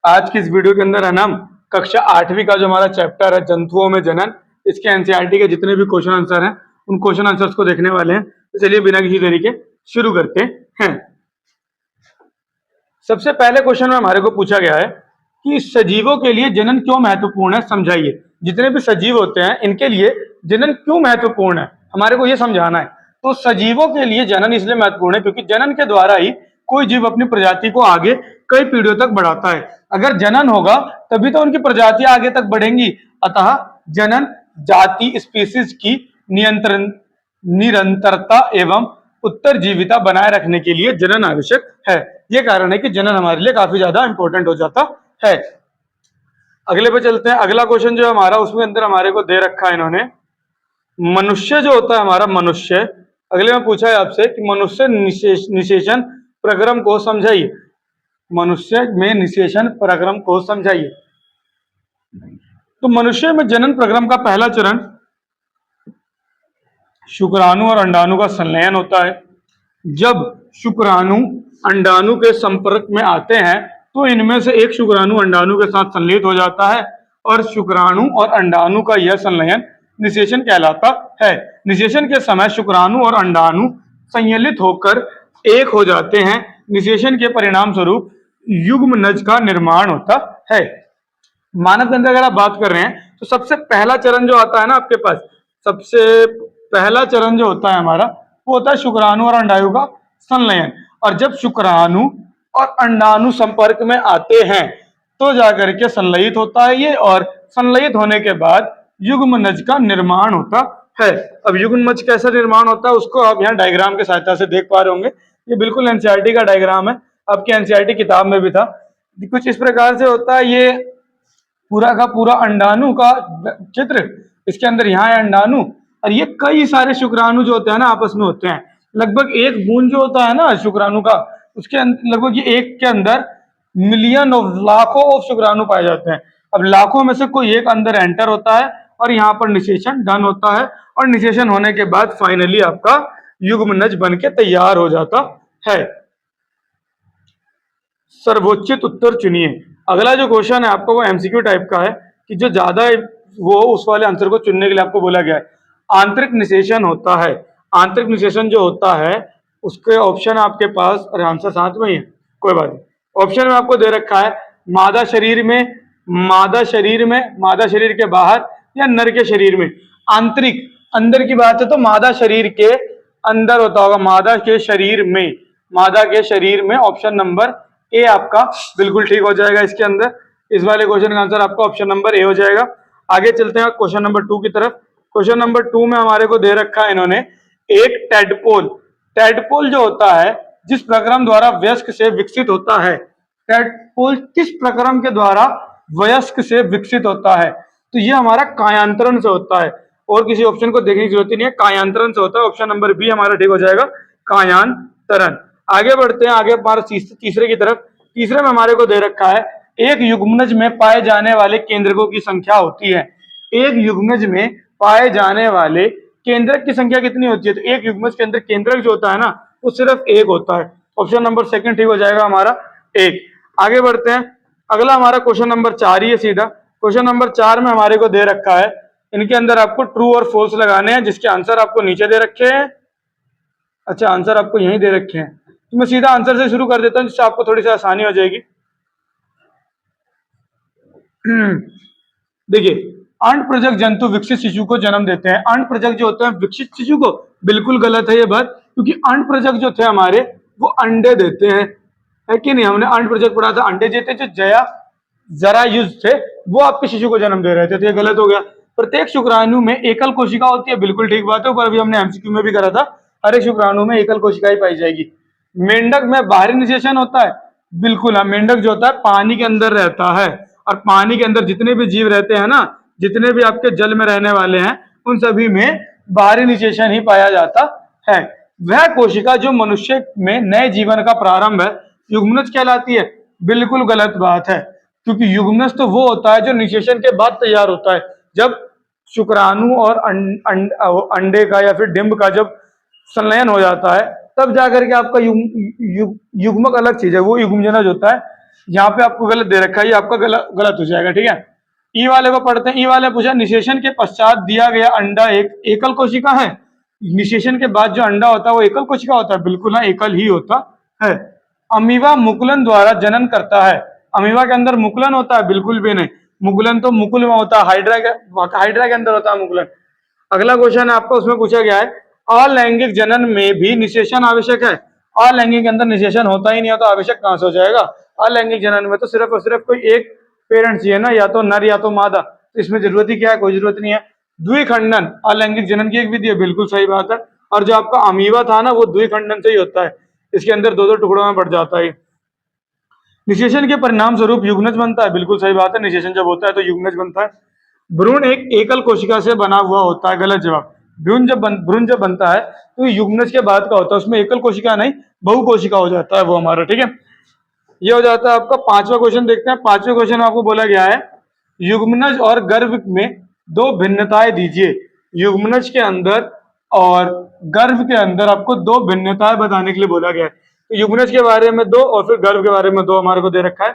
आज की इस वीडियो के अंदर है ना हम कक्षा 8वीं का जो हमारा चैप्टर है जंतुओं में जनन, इसके एनसीईआरटी के जितने भी क्वेश्चन आंसर हैं उन क्वेश्चन आंसर्स को देखने वाले हैं। तो चलिए बिना किसी देरी के शुरू करते हैं। सबसे पहले क्वेश्चन में हमारे को पूछा गया है कि सजीवों के लिए जनन क्यों महत्वपूर्ण है, समझाइए। जितने भी सजीव होते हैं इनके लिए जनन क्यों महत्वपूर्ण है, हमारे को यह समझाना है। तो सजीवों के लिए जनन इसलिए महत्वपूर्ण है क्योंकि जनन के द्वारा ही कोई जीव अपनी प्रजाति को आगे कई पीढ़ियों तक बढ़ाता है। अगर जनन होगा तभी तो उनकी प्रजातियां आगे तक बढ़ेंगी। अतः जनन जाति स्पीसीज की निरंतरता एवं उत्तरजीविता बनाए रखने के लिए जनन आवश्यक है। यह कारण है कि जनन हमारे लिए काफी ज्यादा इंपॉर्टेंट हो जाता है। अगले पे चलते हैं। अगला क्वेश्चन जो हमारा उसमें अंदर हमारे को दे रखा है इन्होंने, मनुष्य जो होता है हमारा मनुष्य, अगले में पूछा है आपसे कि मनुष्य निषेचन प्रक्रम को समझाइए। मनुष्य में निषेचन प्रक्रम को समझाइए। तो मनुष्य में जनन प्रक्रम का पहला चरण शुक्राणु और अंडाणु का संलयन होता है। जब शुक्राणु अंडाणु के संपर्क में आते हैं तो इनमें से एक शुक्राणु अंडाणु के साथ संलयित हो जाता है और शुक्राणु और अंडाणु का यह संलयन निषेचन कहलाता है। निषेचन के समय शुक्राणु और अंडाणु संलयित होकर एक हो जाते हैं। निषेचन के परिणाम स्वरूप युग्मनज का निर्माण होता है। मानव के अंदर अगर आप बात कर रहे हैं तो सबसे पहला चरण जो आता है ना आपके पास, सबसे पहला चरण जो होता है हमारा वो होता है शुक्राणु और अंडाणु का संलयन। और जब शुक्राणु और अंडाणु संपर्क में आते हैं तो जाकर के संलयित होता है ये, और संलयित होने के बाद युग्मनज का निर्माण होता है। अब युग्मनज कैसा निर्माण होता है उसको आप यहाँ डायग्राम की सहायता से देख पा रहे होंगे। ये बिल्कुल एनसीईआरटी का डायग्राम है, आपके एनसीईआरटी किताब में भी था। कुछ इस प्रकार से होता है ये पूरा का पूरा अंडाणु का चित्र। इसके अंदर यहाँ है अंडाणु और ये कई सारे शुक्राणु जो होते हैं ना आपस में होते हैं। लगभग एक बूंद जो होता है ना शुक्राणु का, उसके लगभग ये एक के अंदर मिलियन ऑफ लाखों ऑफ शुक्राणु पाए जाते हैं। अब लाखों में से कोई एक अंदर एंटर होता है और यहाँ पर निषेचन डन होता है और निषेचन होने के बाद फाइनली आपका युग्मनज बन के तैयार हो जाता है। सर्वोचित उत्तर चुनिए। अगला जो क्वेश्चन है आपका वो एमसीक्यू टाइप का है कि जो ज्यादा वो उस वाले आंसर को चुनने के लिए आपको बोला गया है। आंतरिक निषेचन होता है। आंतरिक निषेचन जो होता है उसके ऑप्शन आपके पास, अरे आंसर साथ में ही है, कोई बात नहीं। ऑप्शन में आपको दे रखा है मादा शरीर में, मादा शरीर में, मादा शरीर के बाहर या नर के शरीर में। आंतरिक अंदर की बात है तो मादा शरीर के अंदर होता होगा, मादा के शरीर में, मादा के शरीर में। ऑप्शन नंबर ए आपका बिल्कुल ठीक हो जाएगा। इसके अंदर इस वाले क्वेश्चन का आंसर आपका ऑप्शन नंबर ए हो जाएगा। आगे चलते हैं क्वेश्चन नंबर 2 की तरफ। क्वेश्चन नंबर 2 में हमारे को दे रखा है इन्होंने एक टेडपोल। टेडपोल जो होता है जिस प्रक्रम द्वारा वयस्क से विकसित होता है, टेडपोल किस प्रक्रम के द्वारा वयस्क से विकसित होता है? तो ये हमारा कायांतरण से होता है और किसी ऑप्शन को देखने की जरूरत नहीं है, कायांतरण से होता है। ऑप्शन नंबर बी हमारा ठीक हो जाएगा, कायांतरण। आगे बढ़ते हैं, आगे हमारे तीसरे की तरफ। तीसरे में हमारे को दे रखा है एक युग्मनज में पाए जाने वाले केंद्रकों की संख्या होती है। एक युग्मनज में पाए जाने वाले केंद्रक की संख्या कितनी होती है? तो एक युग्मनज के अंदर केंद्रक जो होता है ना वो सिर्फ एक होता है। ऑप्शन नंबर सेकंड ठीक हो जाएगा हमारा एक। आगे बढ़ते हैं, अगला हमारा क्वेश्चन नंबर 4 ही है सीधा। क्वेश्चन नंबर 4 में हमारे को दे रखा है, इनके अंदर आपको ट्रू और फॉल्स लगाने हैं जिसके आंसर आपको नीचे दे रखे हैं। अच्छा, आंसर आपको यहीं दे रखे हैं तो मैं सीधा आंसर से शुरू कर देता हूं जिससे आपको थोड़ी सी आसानी हो जाएगी। देखिए, अंडप्रजक जंतु विकसित शिशु को जन्म देते हैं। अंडप्रजक जो होते हैं विकसित शिशु को, बिल्कुल गलत है ये बात, क्योंकि अंडप्रजक जो थे हमारे वो अंडे देते हैं, है कि नहीं? हमने अंडप्रजक पढ़ा था, अंडे देते। जो जरायुज थे वो आपके शिशु को जन्म दे रहे थे, तो ये गलत हो गया। प्रत्येक शुक्राणु में एकल कोशिका होती है, बिल्कुल ठीक बात है, ऊपर अभी हमने एमसीक्यू में भी करा था, हर एक शुक्राणु में एकल कोशिका ही पाई जाएगी। मेंढक में बाहरी निषेचन होता है, बिल्कुल हाँ। मेंढक जो होता है पानी के अंदर रहता है और पानी के अंदर जितने भी जीव रहते हैं ना, जितने भी आपके जल में रहने वाले हैं, उन सभी में बाहरी निषेचन ही पाया जाता है। वह कोशिका जो मनुष्य में नए जीवन का प्रारंभ है युग्मनज कहलाती है, बिल्कुल गलत बात है, क्योंकि युग्मनज तो वो होता है जो निषेचन के बाद तैयार होता है। जब शुक्राणु और अंडे का या फिर डिंब का जब संलयन हो जाता है तब जाकर के आपका युग्मक अलग चीज है, वो युग्मनज होता है। यहाँ पे आपको गलत दे रखा है, ये आपका गलत गलत हो जाएगा, ठीक है। ई वाले को पढ़ते हैं। ई वाले पूछा निषेचन के पश्चात दिया गया अंडा एक एकल कोशिका है। निषेचन के बाद जो अंडा होता है वो एकल कोशिका होता है? बिल्कुल हाँ, एकल ही होता है। अमीबा मुकुलन द्वारा जनन करता है। अमीबा के अंदर मुकुलन होता है? बिल्कुल भी नहीं, मुकुलन तो मुकुल में होता है, हाइड्रा के अंदर होता है मुकुलन। अगला क्वेश्चन है आपका, उसमें पूछा गया है अलैंगिक जनन में भी निषेचन आवश्यक है। अलैंगिक के अंदर निषेचन होता ही नहीं है तो आवश्यक कहां से हो जाएगा? अलैंगिक जनन में तो सिर्फ और सिर्फ कोई एक पेरेंट चाहिए ना, या तो नर या तो मादा, तो इसमें जरूरत ही क्या है? कोई जरूरत नहीं है। द्विखंडन अलैंगिक जनन की एक विधि है, बिल्कुल सही बात है। और जो आपका अमीबा था ना वो द्विखंडन से ही होता है, इसके अंदर दो दो टुकड़ों में बढ़ जाता है। निषेचन के परिणाम स्वरूप युग्मज बनता है, बिल्कुल सही बात है, निषेचन जब होता है तो युग्मज बनता है। भ्रूण एक एकल कोशिका से बना हुआ होता है, गलत जवाब। भ्रूण जब बनता है तो युग्मज के बाद का होता है, उसमें एकल कोशिका नहीं बहु कोशिका हो जाता है वो हमारा, ठीक है। ये हो जाता है आपका। पांचवा क्वेश्चन देखते हैं। पांचवें क्वेश्चन में आपको बोला गया है युग्मनज और गर्भ में दो भिन्नताएं दीजिए। युग्मनज के अंदर और गर्भ के अंदर आपको दो भिन्नताएं बताने के लिए बोला गया है। तो युग्मनज के बारे में दो और फिर गर्भ के बारे में दो हमारे को दे रखा है।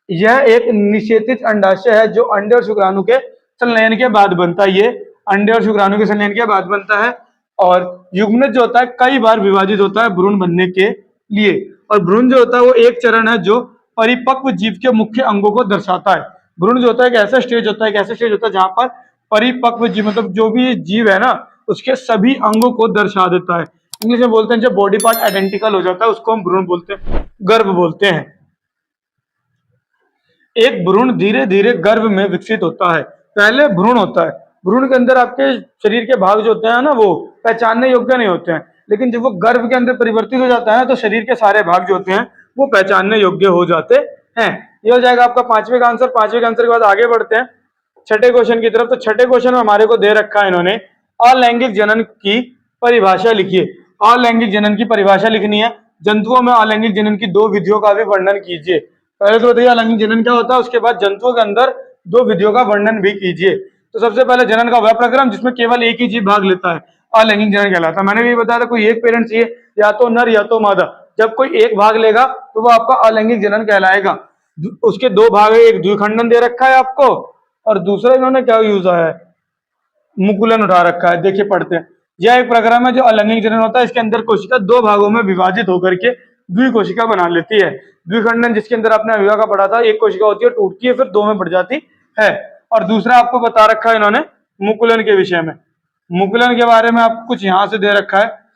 यह एक निषेचित अंडाशय है जो अंडे और शुक्राणु के संलयन के बाद बनता है। ये अंडे और शुक्राणु के संलयन के बाद बनता है। और युग्मनज जो होता है कई बार विभाजित होता है भ्रूण बनने के लिए। और भ्रूण जो होता है वो एक चरण है जो परिपक्व जीव के मुख्य अंगों को दर्शाता है। भ्रूण जो होता है एक ऐसा स्टेज होता है जहां पर परिपक्व जीव मतलब जो भी जीव है ना उसके सभी अंगों को दर्शा देता है। इंग्लिश में बोलते हैं जब बॉडी पार्ट आइडेंटिकल हो जाता है उसको हम भ्रूण बोलते हैं, गर्भ बोलते हैं। एक भ्रूण धीरे धीरे गर्भ में विकसित होता है। पहले भ्रूण होता है, भ्रूण के अंदर आपके शरीर के भाग जो होते हैं ना वो पहचानने योग्य नहीं होते हैं, लेकिन जब वो गर्भ के अंदर परिवर्तित हो जाता है तो शरीर के सारे भाग जो होते हैं वो पहचानने योग्य हो जाते हैं। ये हो जाएगा आपका पांचवे का आंसर। पांचवे के आंसर के बाद आगे बढ़ते हैं छठे क्वेश्चन की तरफ। तो छठे क्वेश्चन में हमारे को दे रखा है इन्होंने अलैंगिक जनन की परिभाषा लिखिए। अलैंगिक जनन की परिभाषा लिखनी है। जंतुओं में अलैंगिक जनन की दो विधियों का भी वर्णन कीजिए। पहले तो बताइए अलैंगिक जनन क्या होता है, उसके बाद जंतुओं के अंदर दो विधियों का वर्णन भी कीजिए। तो सबसे पहले जनन का वह प्रक्रम जिसमें केवल एक ही जीव भाग लेता है अलैंगिक जनन कहलाता है। मैंने भी बताया था कोई एक पेरेंट चाहिए, या तो नर या तो मादा। जब कोई एक भाग लेगा तो वो आपका अलैंगिक जनन कहलाएगा। उसके दो भाग है, एक द्विखंडन दे रखा है आपको और दूसरा इन्होंने क्या यूज आया है, मुकुलन उठा रखा है। देखिए पढ़ते हैं। यह एक प्रक्रम है जो अलैंगिक जनन होता है। इसके अंदर कोशिका दो भागों में विभाजित होकर के द्विकोशिका बना लेती है। द्विखंडन जिसके अंदर आपने अभिवा का पढ़ा था, एक कोशिका होती है टूटती है फिर दो में बढ़ जाती है। और दूसरा आपको बता रखा है इन्होंने मुकुलन के विषय में। मुकुलन के बारे में आपको कुछ यहां से दे रखा है।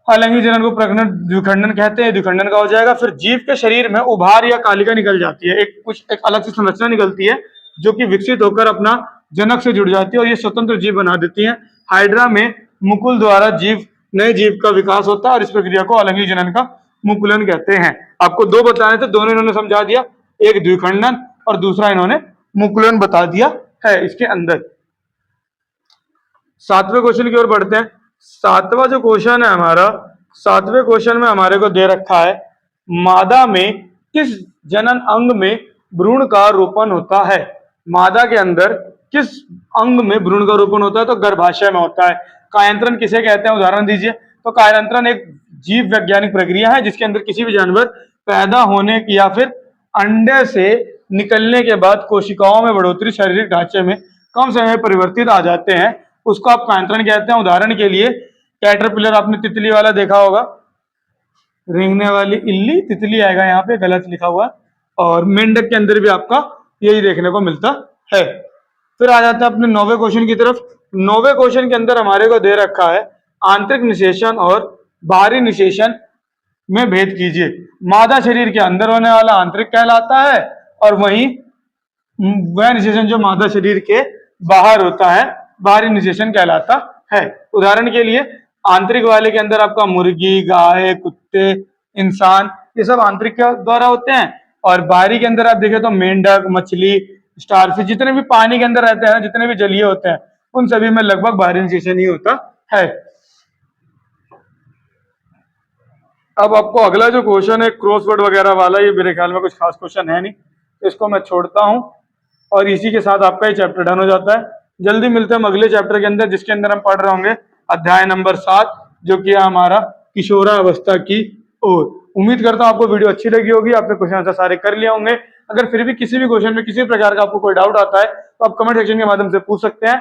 अलैंगिक जनन को प्रकरण द्विखंडन कहते हैं, द्विखंडन का हो जाएगा। फिर जीव के शरीर में उभार या कालिका निकल जाती है, एक अलग से संरचना निकलती है जो कि विकसित होकर अपना जनक से जुड़ जाती है और ये स्वतंत्र जीव बना देती है। हाइड्रा में मुकुल द्वारा नए जीव का विकास होता है और इस प्रक्रिया को अलैंगिक जनन का मुकुलन कहते हैं। आपको दो बताने थे, दोनों इन्होंने समझा दिया, एक द्विखंडन और दूसरा इन्होंने मुकुलन बता दिया है इसके अंदर। सातवें क्वेश्चन की ओर बढ़ते हैं। सातवां जो क्वेश्चन है हमारा, सातवें क्वेश्चन में हमारे को दे रखा है मादा में किस जनन अंग में भ्रूण का रोपण होता है। मादा के अंदर किस अंग में भ्रूण का रोपण होता है? तो गर्भाशय में होता है। कायांतरण किसे कहते हैं, उदाहरण दीजिए। तो कायांतरण एक जीव वैज्ञानिक प्रक्रिया है जिसके अंदर किसी भी जानवर पैदा होने की या फिर अंडे से निकलने के बाद कोशिकाओं में बढ़ोतरी शारीरिक ढांचे में कम समय में परिवर्तित आ जाते हैं, उसको आप कायांतरण कहते हैं। उदाहरण के लिए कैटरपिलर, आपने तितली वाला देखा होगा, रेंगने वाली इल्ली तितली आएगा यहाँ पे, गलत लिखा हुआ। और मेंढक के अंदर भी आपका यही देखने को मिलता है। फिर आ जाता है अपने नौवे क्वेश्चन की तरफ। नौवे क्वेश्चन के अंदर हमारे को दे रखा है आंतरिक निषेचन और बाहरी निषेचन में भेद कीजिए। मादा शरीर के अंदर होने वाला आंतरिक कहलाता है और वहीं वह निषेचन जो मादा शरीर के बाहर होता है बाहरी निषेचन कहलाता है। उदाहरण के लिए आंतरिक वाले के अंदर आपका मुर्गी, गाय, कुत्ते, इंसान, ये सब आंतरिक के द्वारा होते हैं। और बाहरी के अंदर आप देखें तो मेंढक, मछली, स्टारफिश, जितने भी पानी के अंदर रहते हैं, जितने भी जलीय होते हैं, उन सभी में लगभग बाहरी निषेचन ही होता है। अब आपको अगला जो क्वेश्चन है क्रॉसवर्ड वगैरह वाला, ये मेरे ख्याल में कुछ खास क्वेश्चन है नहीं, तो इसको मैं छोड़ता हूं और इसी के साथ आपका ये चैप्टर डन हो जाता है। जल्दी मिलते हैं हम अगले चैप्टर के अंदर जिसके अंदर हम पढ़ रहे होंगे अध्याय नंबर 7 जो कि है हमारा किशोरावस्था की ओर। उम्मीद करता हूँ आपको वीडियो अच्छी लगी होगी, आपने क्वेश्चन आंसर सारे कर लिए होंगे। अगर फिर भी किसी भी क्वेश्चन में किसी भी प्रकार का आपको कोई डाउट आता है तो आप कमेंट सेक्शन के माध्यम से पूछ सकते हैं।